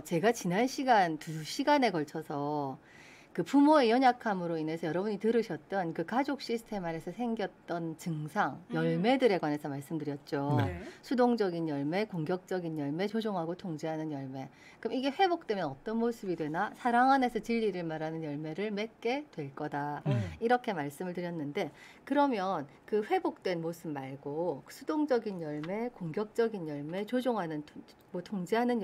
제가 지난 시간 2시간에 걸쳐서 그 부모의 연약함으로 인해서 여러분이 들으셨던 그 가족 시스템 안에서 생겼던 증상, 열매들에 관해서 말씀드렸죠. 네. 수동적인 열매, 공격적인 열매, 조종하고 통제하는 열매. 그럼 이게 회복되면 어떤 모습이 되나? 사랑 안에서 진리를 말하는 열매를 맺게 될 거다. 이렇게 말씀을 드렸는데, 그러면 그 회복된 모습 말고 수동적인 열매, 공격적인 열매, 조종하는 뭐 통제하는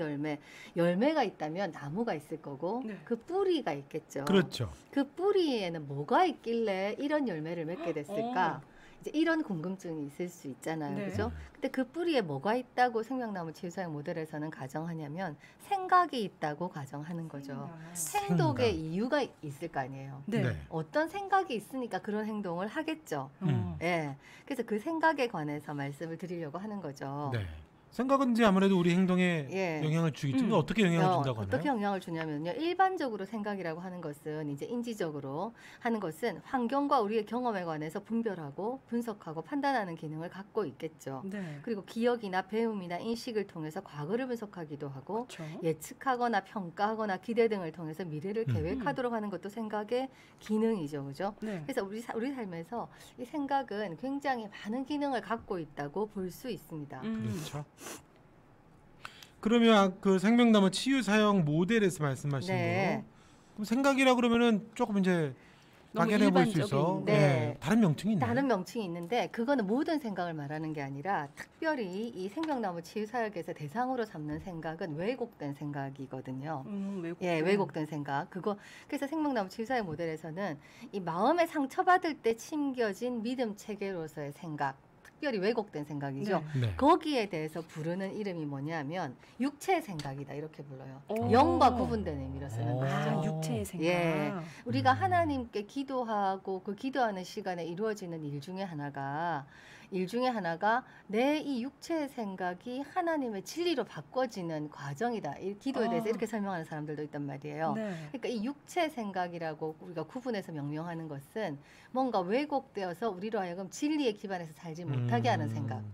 열매가 있다면 나무가 있을 거고 네. 그 뿌리가 있겠죠. 그렇죠. 그 뿌리에는 뭐가 있길래 이런 열매를 맺게 됐을까? 이제 이런 궁금증이 있을 수 있잖아요. 네. 그죠? 근데 그 뿌리에 뭐가 있다고 생명나무 치유사역 모델에서는 가정하냐면 생각이 있다고 가정하는 거죠. 행동의 생각. 이유가 있을 거 아니에요. 네. 어떤 생각이 있으니까 그런 행동을 하겠죠. 예. 그래서 그 생각에 관해서 말씀을 드리려고 하는 거죠. 네. 생각은 이제 아무래도 우리 행동에 예. 영향을 주겠죠. 어떻게 영향을 준다고 하나요? 어떻게 영향을 주냐면요. 일반적으로 생각이라고 하는 것은 이제 인지적으로 하는 것은 환경과 우리의 경험에 관해서 분별하고 분석하고 판단하는 기능을 갖고 있겠죠. 네. 그리고 기억이나 배움이나 인식을 통해서 과거를 분석하기도 하고 그렇죠. 예측하거나 평가하거나 기대 등을 통해서 미래를 계획하도록 하는 것도 생각의 기능이죠. 그죠? 네. 그래서 우리 삶에서 이 생각은 굉장히 많은 기능을 갖고 있다고 볼 수 있습니다. 그렇죠. 그러면 그 생명나무 치유 사용 모델에서 말씀하신 네. 거, 그럼 생각이라 그러면은 조금 이제 너무 막연해 보일 수 있어. 일반적인, 네. 다른 명칭이 있나요? 다른 명칭이 있는데 그거는 모든 생각을 말하는 게 아니라 특별히 이 생명나무 치유사역에서 대상으로 삼는 생각은 왜곡된 생각이거든요. 왜곡된. 예, 왜곡된 생각. 그래서 생명나무 치유사역 모델에서는 이 마음에 상처받을 때 침겨진 믿음 체계로서의 생각, 특별히 왜곡된 생각이죠. 네. 네. 거기에 대해서 부르는 이름이 뭐냐면 육체의 생각이다 이렇게 불러요. 오. 영과 구분된 의미로 쓰는 것이죠. 아, 육체의 생각. 예. 우리가 하나님께 기도하고 그 기도하는 시간에 이루어지는 일 중에 하나가 내 이 육체의 생각이 하나님의 진리로 바꿔지는 과정이다. 이 기도에 대해서 이렇게 설명하는 사람들도 있단 말이에요. 네. 그러니까 이 육체 생각이라고 우리가 구분해서 명명하는 것은 뭔가 왜곡되어서 우리로 하여금 진리에 기반해서 살지 못하게 하는 생각.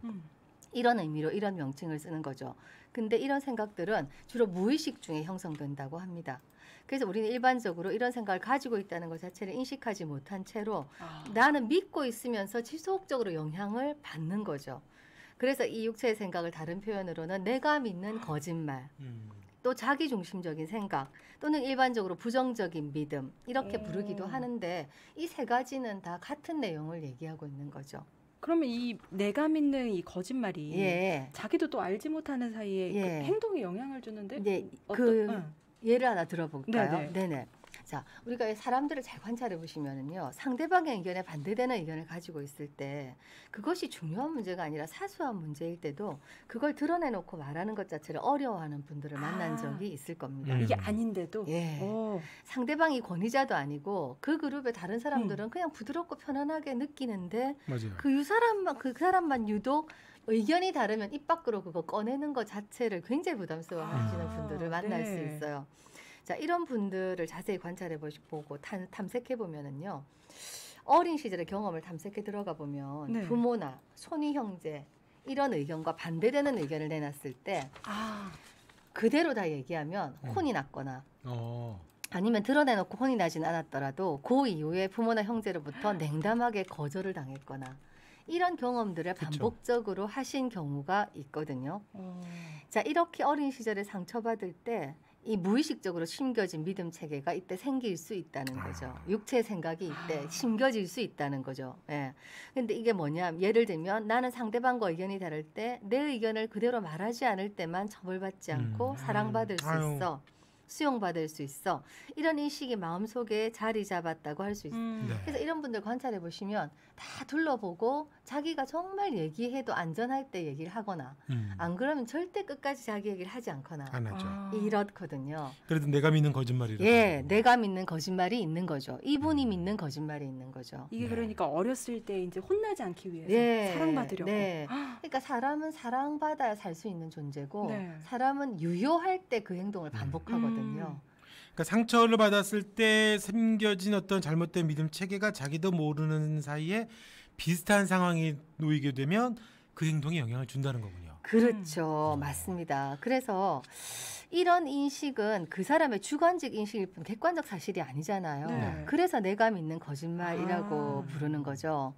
이런 의미로 이런 명칭을 쓰는 거죠. 근데 이런 생각들은 주로 무의식 중에 형성된다고 합니다. 그래서 우리는 일반적으로 이런 생각을 가지고 있다는 것 자체를 인식하지 못한 채로 나는 믿고 있으면서 지속적으로 영향을 받는 거죠. 그래서 이 육체의 생각을 다른 표현으로는 내가 믿는 거짓말, 또 자기중심적인 생각, 또는 일반적으로 부정적인 믿음 이렇게 부르기도 하는데 이 세 가지는 다 같은 내용을 얘기하고 있는 거죠. 그러면 이 내가 믿는 이 거짓말이 예. 자기도 또 알지 못하는 사이에 예. 그 행동에 영향을 주는데 이제 어떤- 예를 하나 들어볼까요? 네네. 네네. 자, 우리가 사람들을 잘 관찰해 보시면은요, 상대방의 의견에 반대되는 의견을 가지고 있을 때 그것이 중요한 문제가 아니라 사소한 문제일 때도 그걸 드러내놓고 말하는 것 자체를 어려워하는 분들을 만난 적이 있을 겁니다. 이게 아닌데도 예. 오. 상대방이 권위자도 아니고 그 그룹의 다른 사람들은 그냥 부드럽고 편안하게 느끼는데 맞아요. 그 사람만 유독 의견이 다르면 입 밖으로 그거 꺼내는 것 자체를 굉장히 부담스러워하시는 분들을 만날 수 네. 있어요. 자, 이런 분들을 자세히 관찰해 보고 탐색해 보면은요. 어린 시절의 경험을 탐색해 들어가 보면 네. 부모나 손위 형제 이런 의견과 반대되는 의견을 내놨을 때 아, 그대로 다 얘기하면 혼이 났거나 아니면 드러내놓고 혼이 나진 않았더라도 그 이후에 부모나 형제로부터 냉담하게 거절을 당했거나 이런 경험들을 그쵸. 반복적으로 하신 경우가 있거든요. 자, 이렇게 어린 시절에 상처받을 때 이 무의식적으로 심겨진 믿음 체계가 이때 생길 수 있다는 거죠. 육체 생각이 이때 심겨질 수 있다는 거죠. 예. 근데 이게 뭐냐? 예를 들면 나는 상대방과 의견이 다를 때 내 의견을 그대로 말하지 않을 때만 처벌받지 않고 사랑받을 수 아유. 있어. 수용받을 수 있어. 이런 인식이 마음속에 자리 잡았다고 할 수 있어요. 네. 그래서 이런 분들 관찰해 보시면 다 둘러보고 자기가 정말 얘기해도 안전할 때 얘기를 하거나 안 그러면 절대 끝까지 자기 얘기를 하지 않거나 안 하죠. 이렇거든요. 그래도 내가 믿는 거짓말이라. 예, 내가 믿는 거짓말이 있는 거죠. 이분이 믿는 거짓말이 있는 거죠. 이게 네. 그러니까 어렸을 때 이제 혼나지 않기 위해서 예, 사랑받으려고. 네. 그러니까 사람은 사랑받아야 살 수 있는 존재고 네. 사람은 유효할 때 그 행동을 반복하거든요. 그러니까 상처를 받았을 때 생겨진 어떤 잘못된 믿음 체계가 자기도 모르는 사이에 비슷한 상황이 놓이게 되면 그 행동에 영향을 준다는 거군요. 그렇죠. 맞습니다. 그래서 이런 인식은 그 사람의 주관적 인식일 뿐 객관적 사실이 아니잖아요. 네. 그래서 내가 믿는 거짓말이라고 아. 부르는 거죠.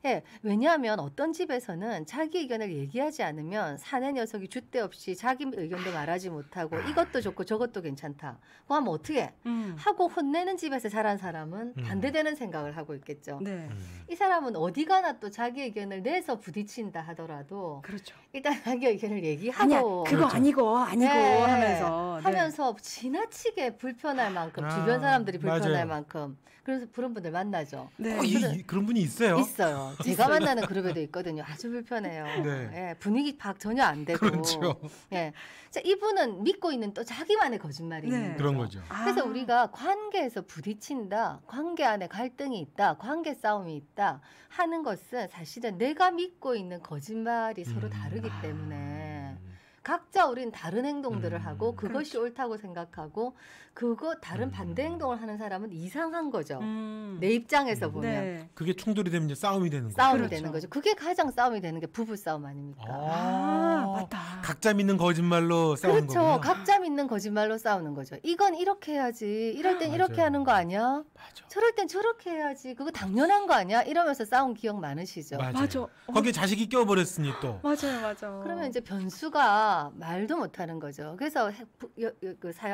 예, 왜냐하면 어떤 집에서는 자기 의견을 얘기하지 않으면 사내 녀석이 줏대 없이 자기 의견도 말하지 못하고 이것도 좋고 저것도 괜찮다. 뭐 하면 어떻게 해? 하고 혼내는 집에서 자란 사람은 반대되는 생각을 하고 있겠죠. 네. 이 사람은 어디 가나 또 자기 의견을 내서 부딪힌다 하더라도 그렇죠. 일단 자기 의견을 얘기하고 아니야, 그거 그렇죠. 아니고 네. 하면서. 네. 하면서 지나치게 불편할 만큼 아, 주변 사람들이 불편할 맞아요. 만큼 그래서 그런 분들 만나죠. 네. 그런 분이 있어요. 있어요. 제가 만나는 그룹에도 있거든요. 아주 불편해요. 네. 예, 분위기 파악 전혀 안 되고. 그렇죠. 예. 자, 이분은 믿고 있는 또 자기만의 거짓말이 네. 있는 그런 거죠. 거죠. 그래서 아. 우리가 관계에서 부딪힌다, 관계 안에 갈등이 있다, 관계 싸움이 있다 하는 것은 사실은 내가 믿고 있는 거짓말이 서로 다르기 때문에 각자 우린 다른 행동들을 하고 그것이 그렇죠. 옳다고 생각하고 그거 다른 반대 행동을 하는 사람은 이상한 거죠. 내 네. 입장에서 보면 네. 그게 충돌이 되면 이제 싸움이 되는 거죠. 싸움이 그렇죠. 되는 거죠. 그게 가장 싸움이 되는 게 부부 싸움 아닙니까? 아, 맞다. 각자 믿는 거짓말로 싸우는 그렇죠. 거구나. 각자 믿는 거짓말로 싸우는 거죠. 이건 이렇게 해야지. 이럴 땐 이렇게 맞아요. 하는 거 아니야? 맞아. 저럴 땐 저렇게 해야지. 그거 당연한 거 아니야? 이러면서 싸운 기억 많으시죠. 맞아요. 맞아. 거기에 자식이 껴버렸으니 또. 맞아요, 맞아. 그러면 이제 변수가 말도 못하는 거죠. 그래서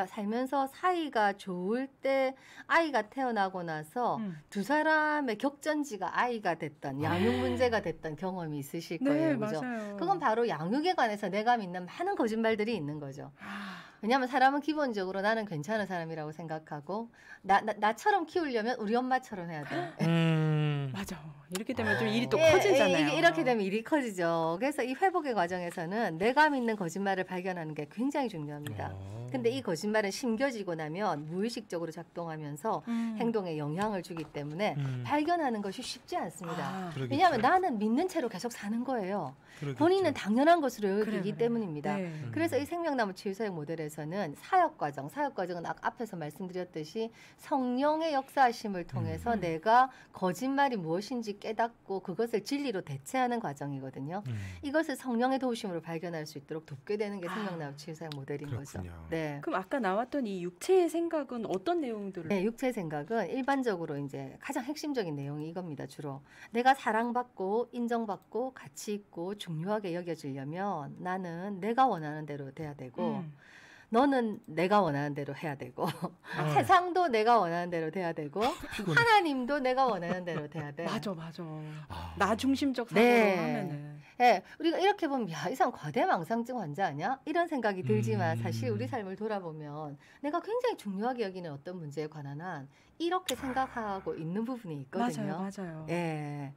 살면서 사이가 좋을 때 아이가 태어나고 나서 두 사람의 격전지가 아이가 됐던 양육 문제가 됐던 경험이 있으실 네, 거예요. 그죠? 맞아요. 그건 바로 양육에 관해서 내가 믿는 많은 거짓말들이 있는 거죠. 아, 왜냐하면 사람은 기본적으로 나는 괜찮은 사람이라고 생각하고 나처럼 키우려면 우리 엄마처럼 해야 돼. 맞아. 이렇게 되면 좀 일이 또 예, 커지잖아요. 이게 이렇게 되면 일이 커지죠. 그래서 이 회복의 과정에서는 내가 믿는 거짓말을 발견하는 게 굉장히 중요합니다. 근데 이 거짓말은 심겨지고 나면 무의식적으로 작동하면서 행동에 영향을 주기 때문에 발견하는 것이 쉽지 않습니다. 아, 그러겠죠. 왜냐하면 나는 믿는 채로 계속 사는 거예요. 그러겠죠. 본인은 당연한 것으로 여기기 그래. 때문입니다. 네. 그래서 이 생명나무 치유사역 모델에서는 사역과정은 앞에서 말씀드렸듯이 성령의 역사하심을 통해서 내가 거짓말이 무엇인지 깨닫고 그것을 진리로 대체하는 과정이거든요. 이것을 성령의 도우심으로 발견할 수 있도록 돕게 되는 게 생명나무 치유사역 모델인 거죠. 그렇군요. 네. 그럼 아까 나왔던 이 육체의 생각은 어떤 내용들을? 네, 육체 생각은 일반적으로 이제 가장 핵심적인 내용이 이겁니다. 주로 내가 사랑받고 인정받고 가치 있고 중요하게 여겨지려면 나는 내가 원하는 대로 돼야 되고 너는 내가 원하는 대로 해야 되고 세상도 내가 원하는 대로 돼야 되고 하나님도 내가 원하는 대로 돼야 돼. 맞아, 맞아. 아. 나 중심적 사고로 네. 하면은. 예, 우리가 이렇게 보면 야, 이 사람 과대망상증 환자 아니야? 이런 생각이 들지만 사실 우리 삶을 돌아보면 내가 굉장히 중요하게 여기는 어떤 문제에 관한 한 이렇게 생각하고 있는 부분이 있거든요. 맞아요, 맞아요. 예.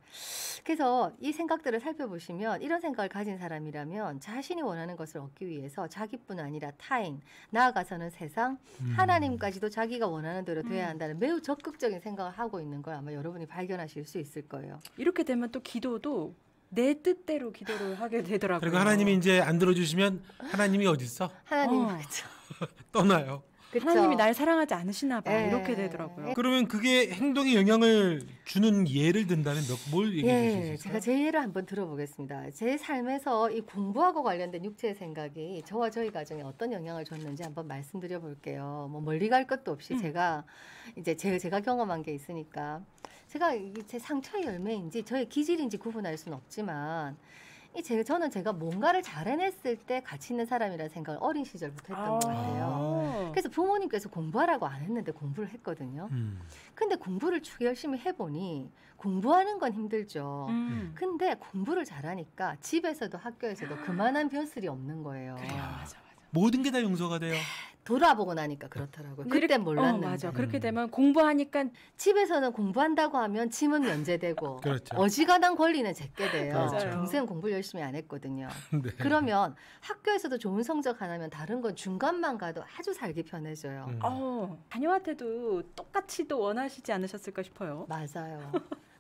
그래서 이 생각들을 살펴보시면 이런 생각을 가진 사람이라면 자신이 원하는 것을 얻기 위해서 자기뿐 아니라 타인, 나아가서는 세상, 하나님까지도 자기가 원하는 대로 돼야 한다는 매우 적극적인 생각을 하고 있는 걸 아마 여러분이 발견하실 수 있을 거예요. 이렇게 되면 또 기도도 내 뜻대로 기도를 하게 되더라고요. 그리고 하나님이 이제 안 들어주시면 하나님이 어디 있어? 하나님, 어. 그렇죠. 떠나요. 하나님이 날 사랑하지 않으시나 봐. 예. 이렇게 되더라고요. 그러면 그게 행동에 영향을 주는 예를 든다면 뭘 얘기해 주실 수 예, 있어요? 제가 제 예를 한번 들어보겠습니다. 제 삶에서 이 공부하고 관련된 육체의 생각이 저와 저희 가정에 어떤 영향을 줬는지 한번 말씀드려 볼게요. 뭐 멀리 갈 것도 없이 제가 이제 제가 경험한 게 있으니까 제가 이게 제 상처의 열매인지 저의 기질인지 구분할 수는 없지만 저는 제가 뭔가를 잘 해냈을 때 가치 있는 사람이라는 생각을 어린 시절부터 했던 것 같아요. 그래서 부모님께서 공부하라고 안 했는데 공부를 했거든요. 근데 공부를 쭉 열심히 해보니 공부하는 건 힘들죠. 근데 공부를 잘하니까 집에서도 학교에서도 그만한 벼슬이 없는 거예요. 그래요, 맞아, 맞아. 모든 게 다 용서가 돼요. 돌아보고 나니까 그렇더라고요. 근데 그땐 몰랐는데. 맞아. 그렇게 되면 공부하니까 집에서는 공부한다고 하면 짐은 면제되고 그렇죠. 어지간한 권리는 제게 돼요. 그렇죠. 동생은 공부를 열심히 안 했거든요. 네. 그러면 학교에서도 좋은 성적 하나면 다른 건 중간만 가도 아주 살기 편해져요. 자녀한테도 똑같이 또 원하시지 않으셨을까 싶어요. 맞아요.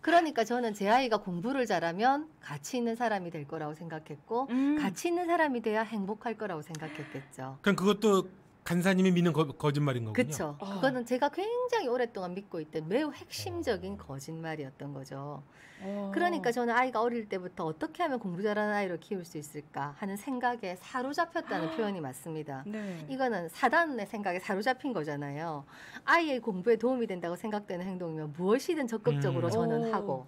그러니까 저는 제 아이가 공부를 잘하면 가치 있는 사람이 될 거라고 생각했고 가치 있는 사람이 돼야 행복할 거라고 생각했겠죠. 그럼 그것도 간사님이 믿는 거짓말인 거군요. 그렇죠. 그거는 제가 굉장히 오랫동안 믿고 있던 매우 핵심적인 거짓말이었던 거죠. 그러니까 저는 아이가 어릴 때부터 어떻게 하면 공부 잘하는 아이로 키울 수 있을까 하는 생각에 사로잡혔다는 표현이 맞습니다. 네. 이거는 사단의 생각에 사로잡힌 거잖아요. 아이의 공부에 도움이 된다고 생각되는 행동이면 무엇이든 적극적으로 저는 하고,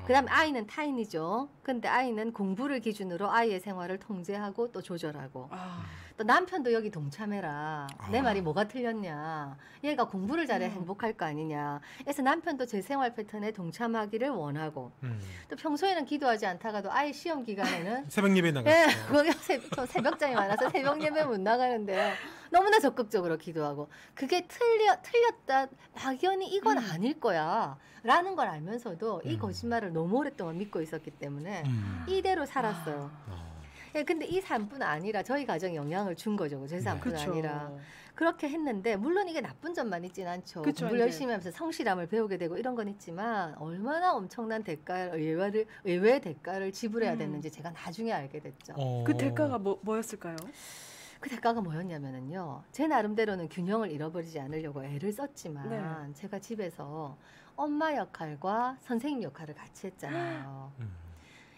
그다음에 아이는 타인이죠. 근데 아이는 공부를 기준으로 아이의 생활을 통제하고 또 조절하고, 또 남편도 여기 동참해라. 내 말이 뭐가 틀렸냐. 얘가 공부를 잘해 행복할 거 아니냐. 그래서 남편도 제 생활 패턴에 동참하기를 원하고, 또 평소에는 기도하지 않다가도 아이 시험 기간에는 새벽 예배 나갔죠. 네, 거기 새벽장이 많아서 새벽 예배 못 나가는데요. 너무나 적극적으로 기도하고, 그게 틀렸다, 막연히 이건 아닐 거야 라는 걸 알면서도 이 거짓말을 너무 오랫동안 믿고 있었기 때문에 이대로 살았어요. 예, 근데 이 삶뿐 아니라 저희 가정에 영향을 준 거죠. 제 삶뿐 그쵸. 아니라. 그렇게 했는데 물론 이게 나쁜 점만 있진 않죠. 그쵸, 공부를 이제. 열심히 하면서 성실함을 배우게 되고 이런 건 있지만 얼마나 엄청난 의외의 대가를 지불해야 됐는지 제가 나중에 알게 됐죠. 그 대가가 뭐였을까요? 그 대가가 뭐였냐면은요. 제 나름대로는 균형을 잃어버리지 않으려고 애를 썼지만 네. 제가 집에서 엄마 역할과 선생님 역할을 같이 했잖아요.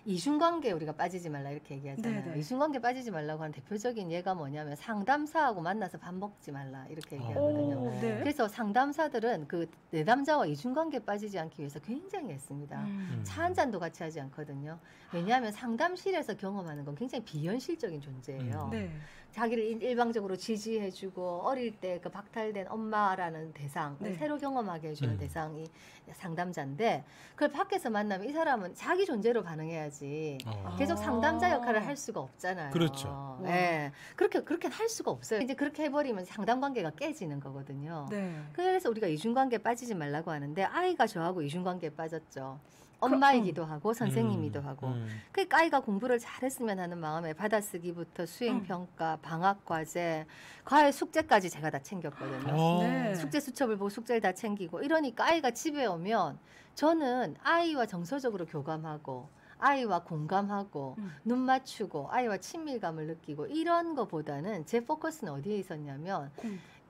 이중관계 우리가 빠지지 말라 이렇게 얘기하잖아요. 네네. 이중관계 빠지지 말라고 하는 대표적인 예가 뭐냐면 상담사하고 만나서 밥 먹지 말라 이렇게 얘기하거든요. 네. 그래서 상담사들은 그 내담자와 이중관계 빠지지 않기 위해서 굉장히 애씁니다. 차 한 잔도 같이 하지 않거든요. 왜냐하면 상담실에서 경험하는 건 굉장히 비현실적인 존재예요. 네. 자기를 일방적으로 지지해주고 어릴 때 그 박탈된 엄마라는 대상을 네. 새로 경험하게 해주는 대상이 상담자인데, 그걸 밖에서 만나면 이 사람은 자기 존재로 반응해야지 계속 상담자 역할을 할 수가 없잖아요. 그렇죠. 네. 그렇게 할 수가 없어요. 이제 그렇게 해버리면 상담 관계가 깨지는 거거든요. 네. 그래서 우리가 이중관계에 빠지지 말라고 하는데 아이가 저하고 이중관계에 빠졌죠. 엄마이기도 하고 선생님이기도 하고. 그러니까 아이가 공부를 잘했으면 하는 마음에 받아쓰기부터 수행평가, 방학과제, 과외 숙제까지 제가 다 챙겼거든요. 네. 숙제 수첩을 보고 숙제를 다 챙기고 이러니까 아이가 집에 오면 저는 아이와 정서적으로 교감하고 아이와 공감하고 눈 맞추고 아이와 친밀감을 느끼고 이런 거보다는 제 포커스는 어디에 있었냐면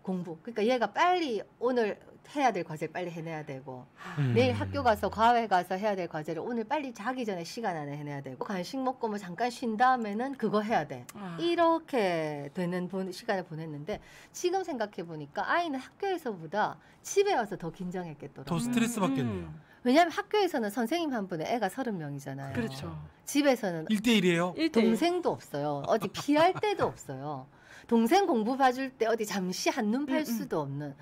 공부. 그러니까 얘가 빨리 오늘 해야 될 과제를 빨리 해내야 되고 내일 학교 가서 과외 가서 해야 될 과제를 오늘 빨리 자기 전에 시간 안에 해내야 되고 간식 먹고 뭐 잠깐 쉰 다음에는 그거 해야 돼. 이렇게 되는 시간을 보냈는데 지금 생각해 보니까 아이는 학교에서보다 집에 와서 더 긴장했겠더라고요. 더 스트레스 받겠네요. 왜냐하면 학교에서는 선생님 한 분에 애가 30명이잖아요. 그렇죠. 집에서는 1대1이에요? 동생도 없어요. 어디 피할 데도 없어요. 동생 공부 봐줄 때 어디 잠시 한눈 팔 수도 없는.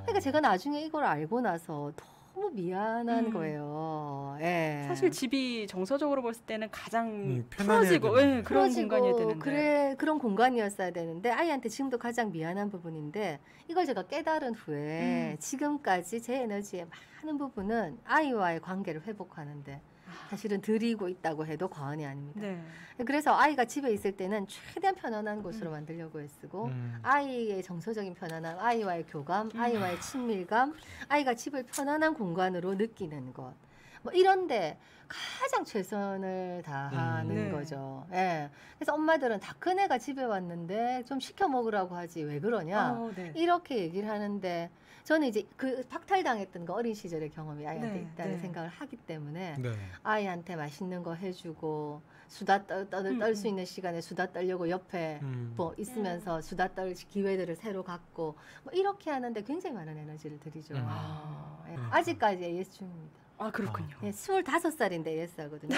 그러니까 제가 나중에 이걸 알고 나서 너무 미안한 거예요. 예. 사실 집이 정서적으로 봤을 때는 가장 편안해야 풀어지고 되는데. 그런 공간이어야 되는데. 그래 그런 공간이었어야 되는데 아이한테 지금도 가장 미안한 부분인데 이걸 제가 깨달은 후에 지금까지 제 에너지의 많은 부분은 아이와의 관계를 회복하는데 사실은 드리고 있다고 해도 과언이 아닙니다. 네. 그래서 아이가 집에 있을 때는 최대한 편안한 곳으로 만들려고 애쓰고 아이의 정서적인 편안함, 아이와의 교감, 아이와의 친밀감, 아이가 집을 편안한 공간으로 느끼는 것. 뭐 이런데 가장 최선을 다하는 네. 거죠. 예. 그래서 엄마들은 다 큰애가 집에 왔는데 좀 시켜 먹으라고 하지 왜 그러냐 네. 이렇게 얘기를 하는데 저는 이제 그 박탈당했던 거 어린 시절의 경험이 아이한테 네, 있다는 네. 생각을 하기 때문에 네. 아이한테 맛있는 거 해주고 수다 떨 수 있는 시간에 수다 떨려고 옆에 뭐 있으면서 수다 떨 기회들을 새로 갖고 뭐 이렇게 하는데 굉장히 많은 에너지를 들이죠. 예. 아직까지 AS 중입니다. 아 그렇군요. 예, 25살인데 AS 하거든요.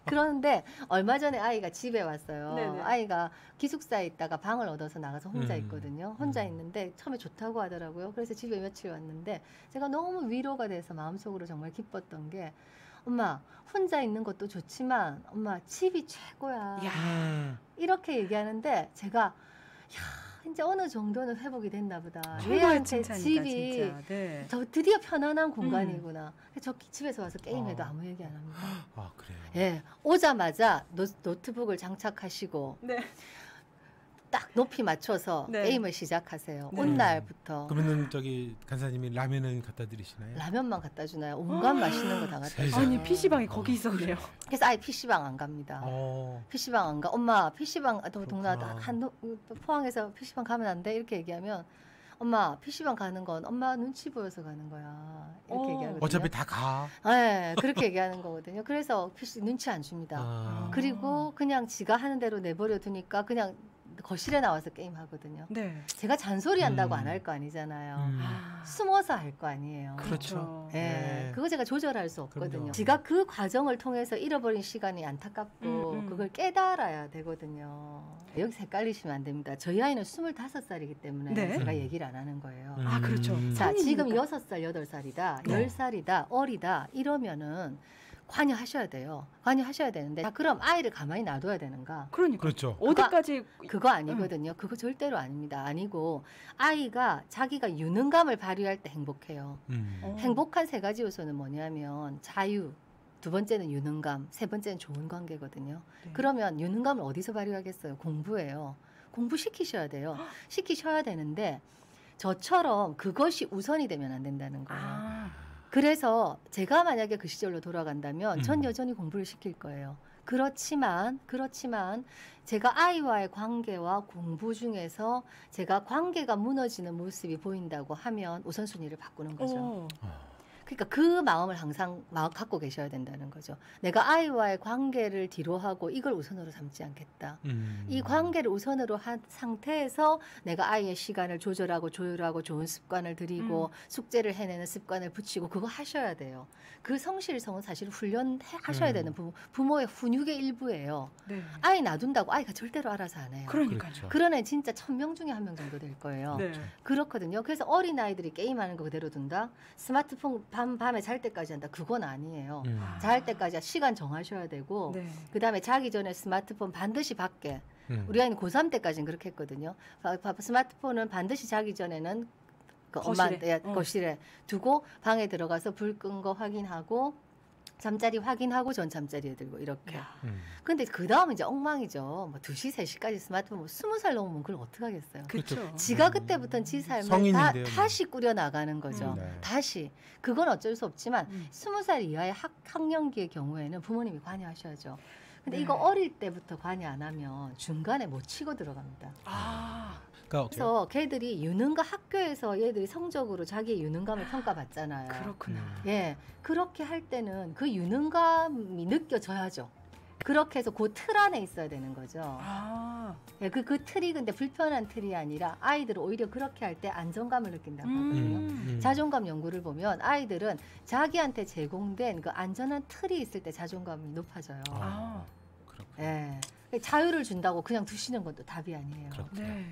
그런데 얼마 전에 아이가 집에 왔어요. 네네. 아이가 기숙사에 있다가 방을 얻어서 나가서 혼자 있거든요. 혼자 있는데 처음에 좋다고 하더라고요. 그래서 집에 며칠 왔는데 제가 너무 위로가 돼서 마음속으로 정말 기뻤던 게 엄마 혼자 있는 것도 좋지만 엄마 집이 최고야. 이렇게 얘기하는데 제가 야 이제 어느 정도는 회복이 됐나 보다. 최고의 얘한테 칭찬이다, 집이 진짜. 네. 저 드디어 편안한 공간이구나. 저 집에서 와서 게임해도 아무 얘기 안 합니다. 아 그래요. 예, 오자마자 노트북을 장착하시고 네. 딱 높이 맞춰서 네. 게임을 시작하세요. 네. 온 날부터. 그러면은 저기 간사님이 라면은 갖다 드리시나요? 라면만 갖다 주나요? 온갖 맛있는 거 다 갖다 세상에. 주나요? 아니 PC방이 거기 있었네요. 그래서 아예 PC방 안 갑니다. PC방 안 가. 엄마 PC방 동나 그렇구나. 포항에서 PC방 가면 안 돼? 이렇게 얘기하면 엄마 PC방 가는 건 엄마 눈치 보여서 가는 거야. 이렇게 얘기하거든요. 어차피 다 가. 네, 그렇게 얘기하는 거거든요. 그래서 PC 눈치 안 줍니다. 아. 그리고 그냥 지가 하는 대로 내버려 두니까 그냥 거실에 나와서 게임 하거든요. 네. 제가 잔소리 한다고 음. 안 할 거 아니잖아요. 아, 숨어서 할 거 아니에요. 그렇죠. 예, 네. 그거 제가 조절할 수 없거든요. 그럼요. 지가 그 과정을 통해서 잃어버린 시간이 안타깝고 그걸 깨달아야 되거든요. 여기서 헷갈리시면 안 됩니다. 저희 아이는 25살이기 때문에 네. 제가 얘기를 안 하는 거예요. 아, 그렇죠. 자, 지금 성인이니까. 6살, 8살이다, 네. 10살이다, 어리다 이러면은 관여하셔야 돼요. 관여하셔야 되는데 자, 그럼 아이를 가만히 놔둬야 되는가? 그러니까 그렇죠. 어디까지 그거 아니거든요. 그거 절대로 아닙니다. 아니고 아이가 자기가 유능감을 발휘할 때 행복해요. 어. 행복한 세 가지 요소는 뭐냐면 자유, 두 번째는 유능감, 세 번째는 좋은 관계거든요. 네. 그러면 유능감을 어디서 발휘하겠어요? 공부예요. 공부 시키셔야 돼요. 시키셔야 되는데 저처럼 그것이 우선이 되면 안 된다는 거예요. 아, 그래서 제가 만약에 그 시절로 돌아간다면 전 음. 여전히 공부를 시킬 거예요. 그렇지만 제가 아이와의 관계와 공부 중에서 제가 관계가 무너지는 모습이 보인다고 하면 우선순위를 바꾸는 거죠. 어. 그러니까 그 마음을 항상 갖고 계셔야 된다는 거죠. 내가 아이와의 관계를 뒤로 하고 이걸 우선으로 삼지 않겠다. 이 관계를 우선으로 한 상태에서 내가 아이의 시간을 조절하고 조율하고 좋은 습관을 들이고 숙제를 해내는 습관을 붙이고 그거 하셔야 돼요. 그 성실성은 사실 훈련하셔야 되는 부모의 훈육의 일부예요. 네. 아이 놔둔다고 아이가 절대로 알아서 안 해요. 그러니까요. 그렇죠. 그런 애 진짜 1000명 중에 1명 정도 될 거예요. 네. 그렇거든요. 그래서 어린 아이들이 게임하는 거 그대로 둔다. 스마트폰 밤에 잘 때까지 한다. 그건 아니에요. 잘 때까지 시간 정하셔야 되고 네. 그다음에 자기 전에 스마트폰 반드시 밖에 우리 아이는 고3 때까지는 그렇게 했거든요. 스마트폰은 반드시 자기 전에는 그 엄마한테 거실에 두고 방에 들어가서 불 끈 거 확인하고 잠자리 확인하고 전 잠자리에 들고 이렇게. 근데 그 다음 이제 엉망이죠. 뭐 2시, 3시까지 스마트폰 뭐 20살 넘으면 그걸 어떻게 하겠어요? 그렇죠. 지가 그때부터는 지 삶을 성인인데요, 다시 꾸려 나가는 거죠. 네. 다시. 그건 어쩔 수 없지만 20살 이하의 학년기의 경우에는 부모님이 관여하셔야죠. 근데 네. 이거 어릴 때부터 관여 안 하면 중간에 못 치고 들어갑니다. 아, 그러니까 그래서 걔들이 유능감 학교에서 얘들이 성적으로 자기의 유능감을 평가받잖아요. 그렇구나. 예, 그렇게 할 때는 그 유능감이 느껴져야죠. 그렇게 해서 그 틀 안에 있어야 되는 거죠. 아, 예, 그 틀이 근데 불편한 틀이 아니라 아이들은 오히려 그렇게 할 때 안정감을 느낀다고 하거든요. 자존감 연구를 보면 아이들은 자기한테 제공된 그 안전한 틀이 있을 때 자존감이 높아져요. 아, 그렇군요. 예. 자유를 준다고 그냥 두시는 것도 답이 아니에요. 그렇군요. 네.